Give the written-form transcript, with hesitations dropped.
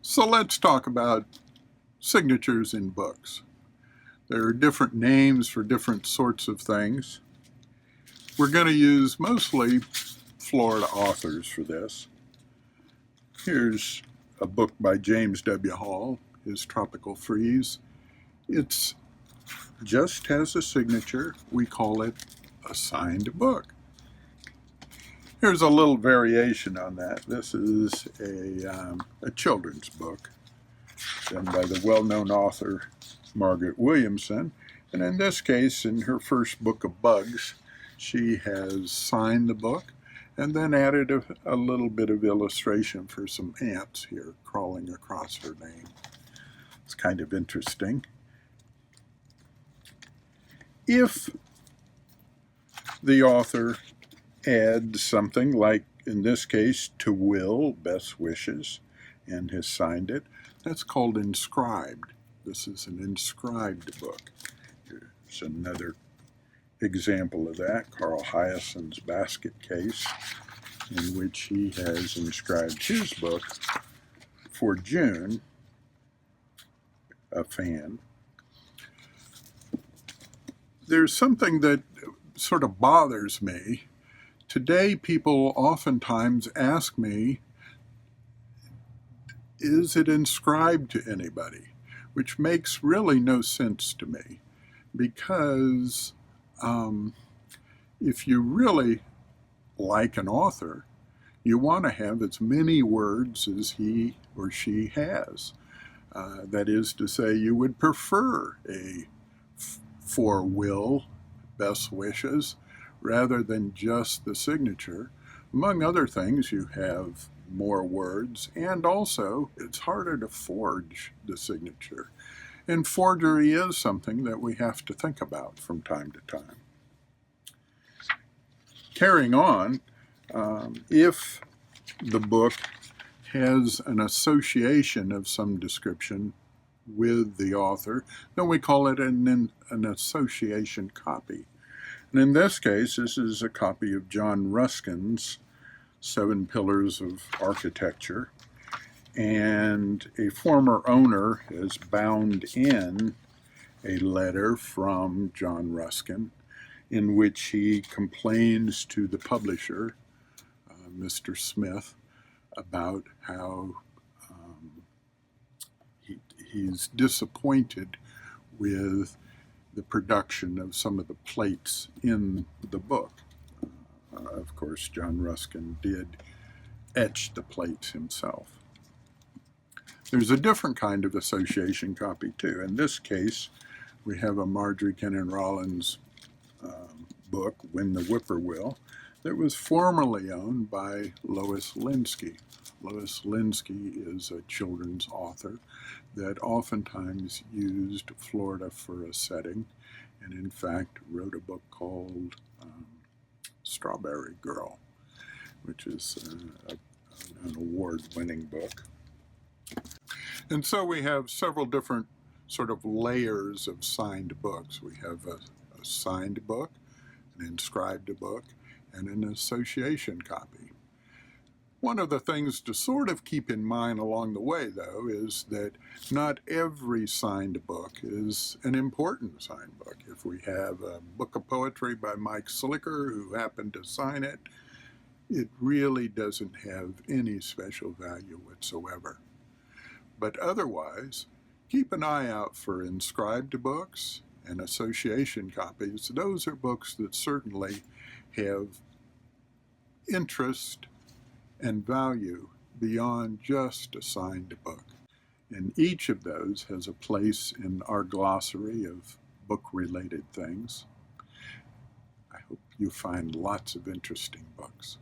So let's talk about signatures in books. There are different names for different sorts of things. We're going to use mostly Florida authors for this. Here's a book by James W. Hall, his Tropical Freeze. It's just has a signature. We call it a signed book. Here's a little variation on that. This is a children's book done by the well-known author Margaret Williamson. And in this case, in her first book of bugs, she has signed the book and then added a little bit of illustration for some ants here crawling across her name. It's kind of interesting. If the author adds something like, in this case, to Will, best wishes, and has signed it, that's called inscribed. This is an inscribed book. Here's another example of that, Carl Hyacint's Basket Case, in which he has inscribed his book for June, a fan. There's something that sort of bothers me. Today, people oftentimes ask me, is it inscribed to anybody? Which makes really no sense to me, because if you really like an author, you want to have as many words as he or she has. That is to say, you would prefer a for Will, best wishes, rather than just the signature. Among other things, you have more words, and also it's harder to forge the signature. And forgery is something that we have to think about from time to time. Carrying on, if the book has an association of some description with the author, then we call it an association copy. And in this case, this is a copy of John Ruskin's 7 Pillars of Architecture, and a former owner has bound in a letter from John Ruskin in which he complains to the publisher, Mr. Smith, about how he's disappointed with the production of some of the plates in the book. Of course, John Ruskin did etch the plates himself. There's a different kind of association copy too. In this case, we have a Marjorie Kennan Rollins book, When the Whippoorwill, that was formerly owned by Lois Linsky. Lois Linsky is a children's author that oftentimes used Florida for a setting, and in fact wrote a book called Strawberry Girl, which is an award-winning book. And so we have several different sort of layers of signed books. We have a signed book, an inscribed book, and an association copy. One of the things to sort of keep in mind along the way, though, is that not every signed book is an important signed book. If we have a book of poetry by Mike Slicker who happened to sign it, it really doesn't have any special value whatsoever. But otherwise, keep an eye out for inscribed books and association copies. Those are books that certainly have interest and value beyond just a signed book. And each of those has a place in our glossary of book-related things. I hope you find lots of interesting books.